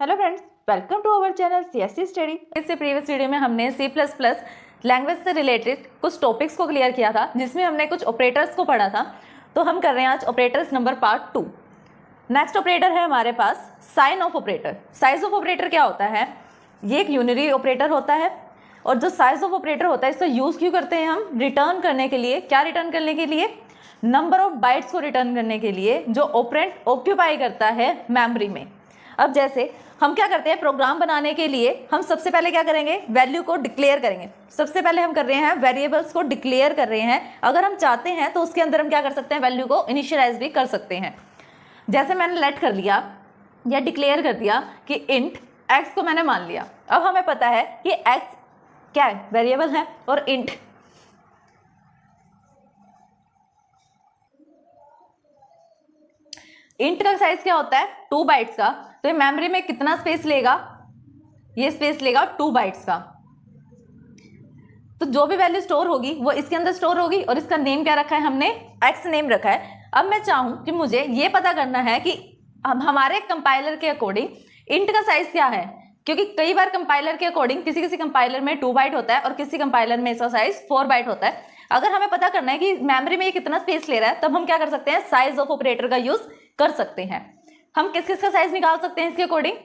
Hello friends, welcome to our channel CSC study. इससे previous video में हमने C++ language से रिलेटेड कुछ टॉपिक्स को क्लियर किया था, जिसमें हमने कुछ ऑपरेटर्स को पढ़ा था। तो हम कर रहे हैं आज operators number part 2। Next operator है हमारे पास sign of operator. Size of operator क्या होता है? ये एक यूनिरी ऑपरेटर होता है, और जो साइज ऑफ ऑपरेटर होता है इसका यूज क्यों करते हैं हम? रिटर्न करने के लिए। क्या रिटर्न करने के लिए? नंबर ऑफ बाइट्स को रिटर्न करने के लिए जो ऑपरेंड ऑक्यूपाई करता है मेमोरी में। अब जैसे हम क्या करते हैं, प्रोग्राम बनाने के लिए हम सबसे पहले क्या करेंगे? वैल्यू को डिक्लेयर करेंगे। सबसे पहले हम कर रहे हैं वेरिएबल्स को डिक्लेयर कर रहे हैं। अगर हम चाहते हैं तो उसके अंदर हम क्या कर सकते हैं? वैल्यू को इनिशियलाइज भी कर सकते हैं। जैसे मैंने लेट कर लिया या डिक्लेयर कर दिया कि इंट एक्स को मैंने मान लिया। अब हमें पता है कि एक्स क्या है? वेरिएबल है। और इंट का साइज क्या होता है? 2 बाइट्स का। तो ये मेमोरी में कितना स्पेस लेगा? ये स्पेस लेगा 2 बाइट्स का। तो जो भी वैल्यू स्टोर होगी वो इसके अंदर स्टोर होगी, और इसका नेम क्या रखा है हमने? एक्स नेम रखा है। अब मैं चाहूं कि मुझे ये पता करना है कि हमारे कंपाइलर के अकॉर्डिंग इंट का साइज क्या है, क्योंकि कई बार कंपाइलर के अकॉर्डिंग किसी कंपाइलर में 2 बाइट होता है और किसी कंपाइलर में इसका साइज 4 बाइट होता है। अगर हमें पता करना है कि मेमोरी में ये कितना स्पेस ले रहा है, तब हम क्या कर सकते हैं? साइज ऑफ ऑपरेटर का यूज कर सकते हैं। हम किस किस का साइज निकाल सकते हैं इसके according?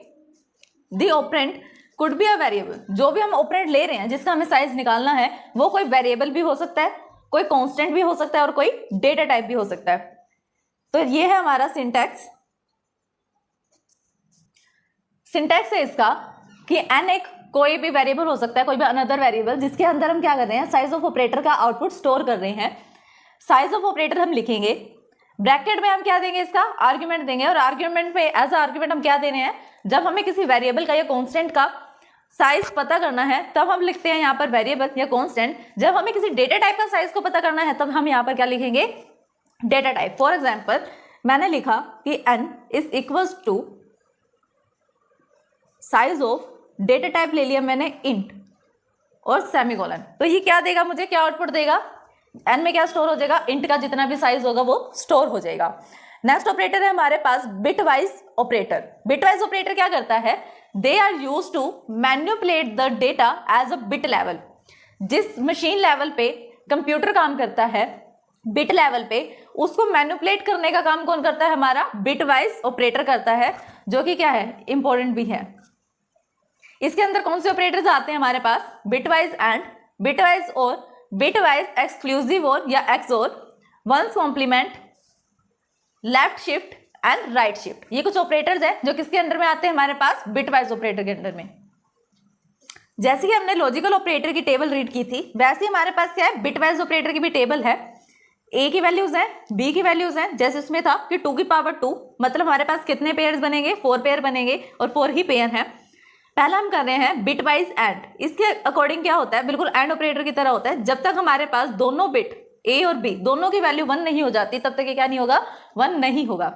The operand could be a variable. जो भी हम ऑपरेंड ले रहे हैं जिसका हमें साइज निकालना है, वो कोई वेरिएबल भी हो सकता है, कोई कांस्टेंट भी हो सकता है, और कोई डेटा टाइप भी हो सकता है। तो ये है हमारा सिंटैक्स। सिंटैक्स है इसका कि एन एक कोई भी वेरिएबल हो सकता है, कोई भी अनदर वेरिएबल, जिसके अंदर हम क्या कर रहे हैं? साइज ऑफ ऑपरेटर का आउटपुट स्टोर कर रहे हैं। साइज ऑफ ऑपरेटर हम लिखेंगे, ब्रैकेट में हम क्या देंगे? इसका आर्ग्यूमेंट देंगे। और आर्ग्यूमेंट में एज आर्ग्यूमेंट हम क्या दे रहे हैं? जब हमें किसी वेरिएबल का या कांस्टेंट का साइज पता करना है तब हम लिखते हैं यहाँ पर वेरिएबल या कांस्टेंट। जब हमें किसी डेटा टाइप का साइज को पता करना है तब हम यहाँ पर क्या लिखेंगे? Data type. फॉर एग्जाम्पल मैंने लिखा कि n is equals to size of, data type ले लिया मैंने इंट और सेमीकोलन। तो ये क्या देगा मुझे? क्या आउटपुट देगा? n में क्या स्टोर हो जाएगा? इंट का जितना भी साइज होगा वो स्टोर हो जाएगा। नेक्स्ट ऑपरेटर है हमारे पास बिटवाइज ऑपरेटर। बिटवाइज ऑपरेटर क्या करता है? They are use to manipulate the data as a bit level. जिस मशीन लेवल पे कंप्यूटर काम करता है बिट लेवल पे, उसको मैनिपुलेट करने का काम कौन करता है? हमारा बिटवाइज ऑपरेटर करता है, जो कि क्या है? इंपॉर्टेंट भी है। इसके अंदर कौन से ऑपरेटर्स आते हैं हमारे पास? Bitwise and, bitwise or, bitwise exclusive or या XOR, ones complement, left shift and right shift. ये कुछ ऑपरेटर्स हैं जो किसके अंडर में आते हैं? हमारे पास बिटवाइज ऑपरेटर के अंडर में। जैसे कि हमने लॉजिकल ऑपरेटर की टेबल रीड की थी, वैसे ही हमारे पास क्या है? बिटवाइज ऑपरेटर की भी टेबल है। A की वैल्यूज है, B की वैल्यूज है। जैसे इसमें था कि 2 की पावर 2, मतलब हमारे पास कितने पेयर्स बनेंगे? 4 पेयर बनेंगे, और 4 ही पेयर है। पहला हम कर रहे हैं बिटवाइज एंड। इसके अकॉर्डिंग क्या होता है? बिल्कुल एंड ऑपरेटर की तरह होता है। जब तक हमारे पास दोनों बिट A और B दोनों की वैल्यू 1 नहीं हो जाती, तब तक ये क्या नहीं होगा? 1 नहीं होगा।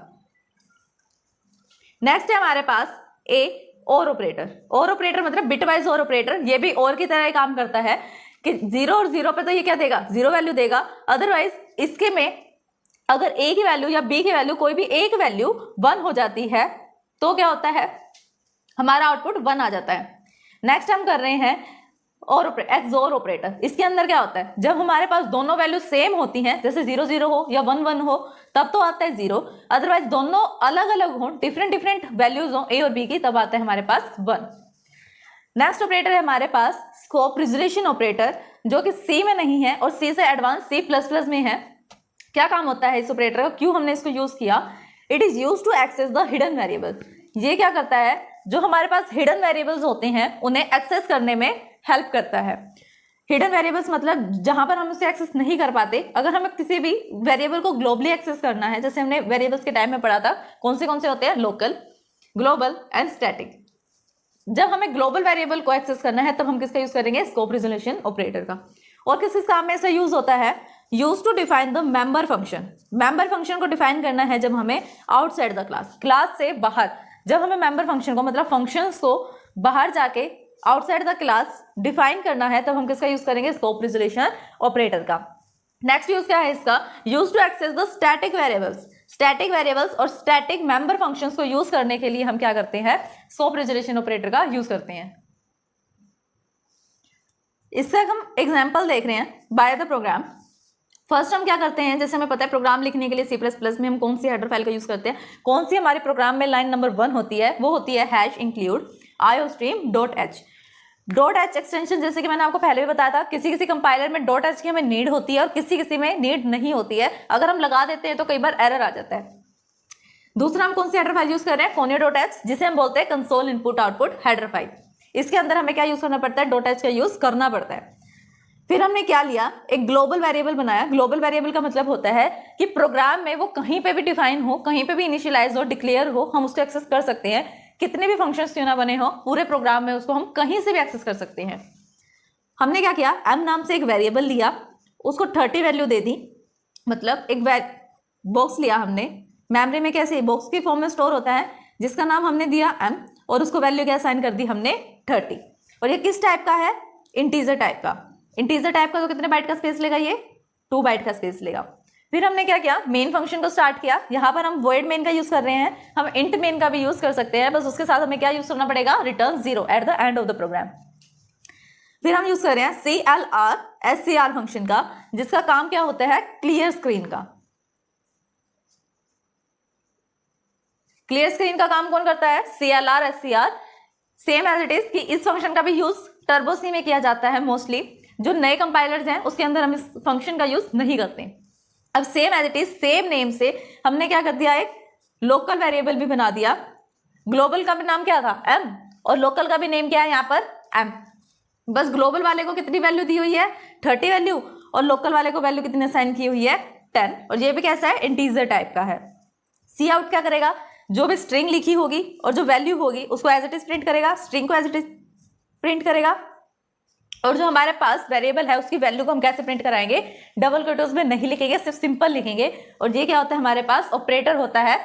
नेक्स्ट है हमारे पास A और ऑपरेटर। और ऑपरेटर मतलब बिटवाइज और ऑपरेटर, ये भी और की तरह ही काम करता है कि 0 और 0 पे तो ये क्या देगा? 0 वैल्यू देगा। अदरवाइज इसके में अगर A की वैल्यू या B की वैल्यू, कोई भी एक वैल्यू 1 हो जाती है तो क्या होता है? हमारा आउटपुट 1 आ जाता है। नेक्स्ट हम कर रहे हैं और XOR ऑपरेटर। इसके अंदर क्या होता है? जब हमारे पास दोनों वैल्यू सेम होती हैं, जैसे 0 0 हो या 1 1 हो, तब तो आता है 0। अदरवाइज दोनों अलग अलग हो, डिफरेंट वैल्यूज हो A और B की, तब आता है हमारे पास 1। नेक्स्ट ऑपरेटर है हमारे पास स्कोप रिजोल्यूशन ऑपरेटर, जो कि C में नहीं है और C से एडवांस C++ में है। क्या काम होता है इस ऑपरेटर का? क्यों हमने इसको यूज किया? It is use to access the hidden variable. ये क्या करता है? जो हमारे पास हिडन वेरिएबल्स होते हैं उन्हें एक्सेस करने में हेल्प करता है। हिडन वेरिएबल्स मतलब जहां पर हम उसे एक्सेस नहीं कर पाते। अगर हमें किसी भी वेरिएबल को ग्लोबली एक्सेस करना है, जैसे हमने वेरिएबल्स के टाइम में पढ़ा था, कौन से होते हैं? Local, global and static. जब हमें ग्लोबल वेरिएबल को एक्सेस करना है तब हम किसका यूज करेंगे? स्कोप रिजोल्यूशन ऑपरेटर का। और किस किस काम में इसका यूज होता है? Use to define the member function. Member function को डिफाइन करना है जब हमें आउटसाइड द क्लास, क्लास से बाहर, जब हमें मेंबर फंक्शन को मतलब फंक्शंस को बाहर जाके आउटसाइड द क्लास डिफाइन करना है, तब हम किसका यूज करेंगे? स्कोप रिजोल्यूशन ऑपरेटर का। नेक्स्ट यूज क्या है इसका? Use to access the static variables. Static variables और स्टैटिक मेंबर फंक्शंस को यूज करने के लिए हम क्या करते हैं, स्कोप रेजोल्यूशन ऑपरेटर का यूज करते हैं। इससे हम एग्जांपल देख रहे हैं बाय द प्रोग्राम। फर्स्ट हम क्या करते हैं, जैसे हमें पता है प्रोग्राम लिखने के लिए C++ में हम कौन सी हेडर फाइल का यूज करते हैं, कौन सी हमारे प्रोग्राम में लाइन नंबर 1 होती है, वो होती है #include iostream.h। .h एक्सटेंशन जैसे कि मैंने आपको पहले भी बताया था, किसी किसी कंपाइलर में .h की हमें नीड होती है और किसी किसी में नीड नहीं होती है। अगर हम लगा देते हैं तो कई बार एरर आ जाता है। दूसरा हम कौन सी हेडर फाइल यूज कर रहे हैं, conio.h, जिसे हम बोलते हैं console input output header file. इसके अंदर हमें क्या यूज करना पड़ता है, .h का यूज करना पड़ता है। फिर हमने क्या लिया, एक ग्लोबल वेरिएबल बनाया। ग्लोबल वेरिएबल का मतलब होता है कि प्रोग्राम में वो कहीं पे भी डिफाइन हो, कहीं पे भी इनिशियलाइज हो, डिक्लेयर हो, हम उसको एक्सेस कर सकते हैं। कितने भी फंक्शंस क्यों ना बने हो पूरे प्रोग्राम में, उसको हम कहीं से भी एक्सेस कर सकते हैं। हमने क्या किया, m नाम से एक वेरिएबल लिया, उसको 30 वैल्यू दे दी, मतलब एक बॉक्स लिया हमने। मेमोरी में कैसे बॉक्स की फॉर्म में स्टोर होता है, जिसका नाम हमने दिया m और उसको वैल्यू क्या असाइन कर दी हमने 30। और ये किस टाइप का है, इंटीजर टाइप का। इंटीजर टाइप का तो कितने बाइट का स्पेस लेगा, ये 2 बाइट का स्पेस लेगा। फिर हमने क्या किया, मेन फंक्शन को स्टार्ट किया। यहाँ पर हम void main का यूज कर रहे हैं, हम int main का भी यूज कर सकते हैं, बस उसके साथ हमें क्या यूज करना पड़ेगा, return 0 at the end of the program. फिर हम यूज कर रहे हैं CLR SCR फंक्शन का, जिसका काम क्या होता है, क्लियर स्क्रीन का। क्लियर स्क्रीन का काम कौन करता है, CLR SCR। Same as it is कि इस फंक्शन का भी यूज टर्बो सी में किया जाता है मोस्टली। जो नए कंपाइलर्स हैं उसके अंदर हम इस फंक्शन का यूज नहीं करते। अब same as it is same name से हमने क्या कर दिया, एक लोकल वेरिएबल भी बना दिया। ग्लोबल का भी नाम क्या था, m, और लोकल का भी नेम क्या है यहाँ पर, m। बस ग्लोबल वाले को कितनी वैल्यू दी हुई है, 30 वैल्यू, और लोकल वाले को वैल्यू कितनी असाइन की हुई है, 10। और ये भी कैसा है, इंटीजर टाइप का है। सी आउट क्या करेगा, जो भी स्ट्रिंग लिखी होगी और जो वैल्यू होगी उसको एज इट इज प्रिंट करेगा, स्ट्रिंग को एज इट इज प्रिंट करेगा। और जो हमारे पास वेरिएबल है उसकी वैल्यू को हम कैसे प्रिंट कराएंगे, डबल कोट्स में नहीं लिखेंगे, सिर्फ सिंपल लिखेंगे। और ये क्या होता है, हमारे पास ऑपरेटर होता है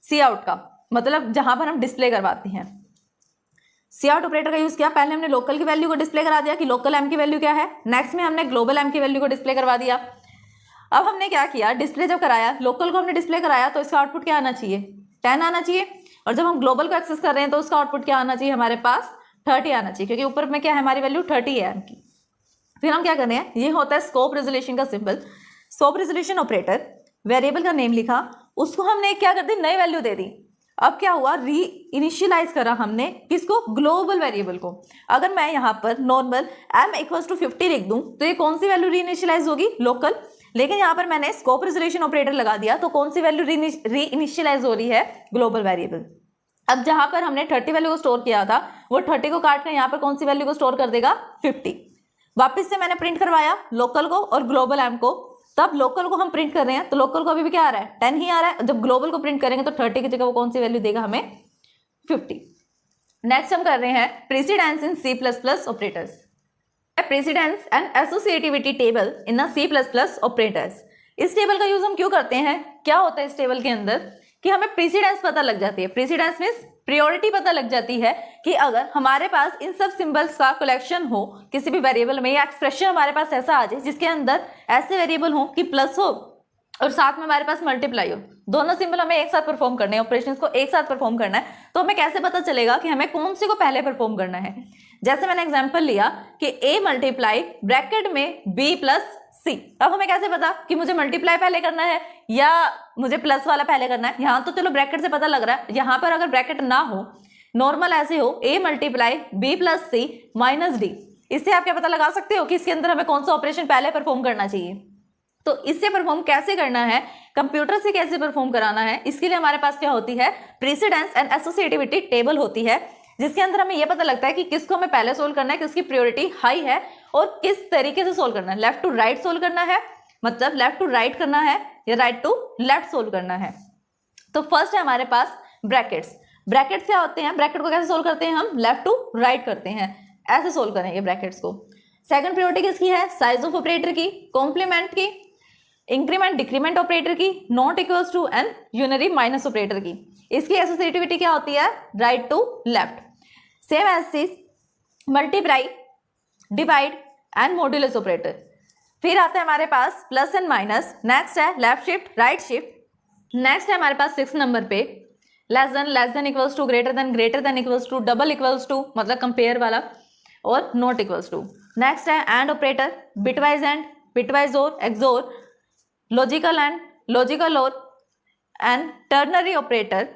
सी आउट का, मतलब जहां पर हम डिस्प्ले करवाते हैं। सी आउट ऑपरेटर का यूज किया, पहले हमने लोकल की वैल्यू को डिस्प्ले करा दिया कि लोकल m की वैल्यू क्या है। नेक्स्ट में हमने ग्लोबल m की वैल्यू को डिस्प्ले करवा दिया। अब हमने क्या किया, डिस्प्ले जब कराया, लोकल को हमने डिस्प्ले कराया तो इसका आउटपुट क्या आना चाहिए, 10 आना चाहिए। और जब हम ग्लोबल को एक्सेस कर रहे हैं तो उसका आउटपुट क्या आना चाहिए, हमारे पास 30 आना चाहिए, क्योंकि ऊपर में क्या है, हमारी वैल्यू 30 है m की। फिर हम क्या कर रहे हैं, ये होता है स्कोप रेजोल्यूशन का symbol. Scope resolution operator, variable का नेम लिखा, उसको हमने क्या कर दी, नई वैल्यू दे दी। अब क्या हुआ, री इनिशियलाइज करा हमने किसको, ग्लोबल वेरिएबल को। अगर मैं यहाँ पर नॉर्मल m = 50 लिख दूं तो ये कौन सी वैल्यू री इनिशियलाइज होगी, लोकल। लेकिन यहाँ पर मैंने स्कोप रेजोल्यूशन ऑपरेटर लगा दिया तो कौन सी वैल्यू री इनिशियलाइज हो रही है, ग्लोबल वेरिएबल। अब जहां पर हमने 30 वैल्यू को स्टोर किया था, वो 30 को काट कर यहाँ पर कौन सी वैल्यू को स्टोर कर देगा, 50। वापस से मैंने प्रिंट करवाया लोकल को और ग्लोबल m को। तब लोकल को हम प्रिंट कर रहे हैं तो लोकल को अभी भी क्या आ रहा है, 10 ही आ रहा है। जब ग्लोबल को प्रिंट करेंगे तो 30 की जगह वो कौन सी वैल्यू देगा हमें, 50। नेक्स्ट हम कर रहे हैं precedence in C++ operators. Precedence and associativity table in C++ operators. इस टेबल का यूज हम क्यों करते हैं, क्या होता है इस टेबल के अंदर, कि हमें प्रेसिडेंस पता लग जाती है। प्रेसिडेंस मींस प्रायोरिटी पता लग जाती है कि अगर हमारे पास इन सब सिंबल्स का कलेक्शन हो किसी भी वेरिएबल में, या एक्सप्रेशन हमारे पास ऐसा आ जाए जिसके अंदर ऐसे वेरिएबल हो कि प्लस हो और साथ में हमारे पास मल्टीप्लाई हो, दोनों सिंबल हमें एक साथ परफॉर्म करने हैं, ऑपरेशंस को एक साथ परफॉर्म करना है, तो हमें कैसे पता चलेगा कि हमें कौन सी को पहले परफॉर्म करना है। जैसे मैंने एग्जांपल लिया कि a मल्टीप्लाई ब्रैकेट में b + c। अब हमें कैसे पता कि मुझे मल्टीप्लाई पहले करना है या मुझे प्लस वाला पहले करना है। यहाँ तो चलो ब्रैकेट से पता लग रहा है, यहाँ पर अगर ब्रैकेट ना हो, नॉर्मल ऐसे हो a multiply b + c - d, इससे आप क्या पता लगा सकते हो कि इसके अंदर हमें कौन सा ऑपरेशन पहले परफॉर्म करना चाहिए। तो इससे परफॉर्म कैसे करना है, कंप्यूटर से कैसे परफॉर्म कराना है, इसके लिए हमारे पास क्या होती है, प्रेसिडेंस एंड एसोसिएटिविटी टेबल होती है, जिसके अंदर हमें यह पता लगता है कि किसको हमें पहले सोल्व करना है, किसकी प्रायोरिटी हाई है और किस तरीके से सोल्व करना है। लेफ्ट टू राइट सोल्व करना है, मतलब लेफ्ट टू राइट करना है, या राइट टू लेफ्ट सोल्व करना है। तो फर्स्ट है हमारे पास ब्रैकेट्स। ब्रैकेट्स क्या होते हैं, ब्रैकेट को कैसे सोल्व करते हैं हम, लेफ्ट टू राइट करते हैं, ऐसे सोल्व करेंगे ब्रैकेट्स को। सेकंड प्रायोरिटी किसकी है, साइज ऑफ ऑपरेटर की, कॉम्प्लीमेंट की, इंक्रीमेंट डिक्रीमेंट ऑपरेटर की, not equals to and unary minus operator की। इसकी एसोसिएटिविटी क्या होती है, right to left. Same as multiply, divide and modulus operator. फिर आता है हमारे पास प्लस एंड माइनस, नेक्स्ट है left shift right shift, next है हमारे पास 6 नंबर पे less than equals to, greater than equals to, double equals to मतलब कंपेयर वाला, और नॉट इक्वल्स टू। नेक्स्ट है and operator, bitwise and, bitwise और, एक्सोर, लॉजिकल एंड, लॉजिकल और, एंड टर्नरी ऑपरेटर।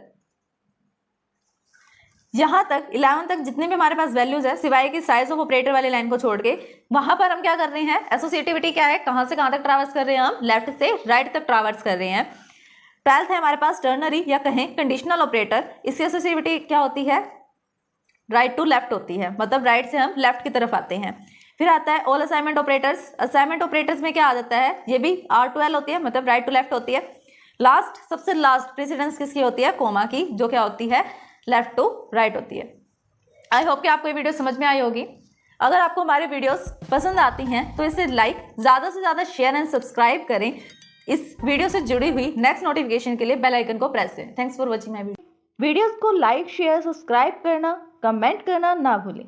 यहां तक 11 तक जितने भी हमारे पास वैल्यूज है सिवाय की साइज ऑफ ऑपरेटर वाली लाइन को छोड़ के, वहां पर हम क्या कर रहे हैं, एसोसिएटिविटी क्या है, कहां से कहां तक ट्रैवर्स कर रहे हैं, हम लेफ्ट से राइट तक ट्रैवर्स कर रहे हैं। 12th है हमारे पास टर्नरी या कहें कंडीशनल ऑपरेटर, इसकी एसोसिएटिविटी क्या होती है, राइट टू लेफ्ट होती है, मतलब राइट से हम लेफ्ट की तरफ आते हैं। फिर आता है all assignment operators, assignment operators में क्या आ जाता है, ये भी R2L होती है, मतलब राइट टू लेफ्ट होती है। लास्ट, सबसे लास्ट प्रेसिडेंस किसकी होती है, कोमा की, जो क्या होती है, लेफ्ट टू राइट होती है। आई होप कि आपको ये वीडियो समझ में आई होगी। अगर आपको हमारे वीडियोस पसंद आती हैं तो इसे लाइक, ज़्यादा से ज़्यादा शेयर एंड सब्सक्राइब करें। इस वीडियो से जुड़ी हुई नेक्स्ट नोटिफिकेशन के लिए बेल आइकन को प्रेस करें। Thanks for watching my video. Videos को लाइक, शेयर, सब्सक्राइब करना, कमेंट करना ना भूलें।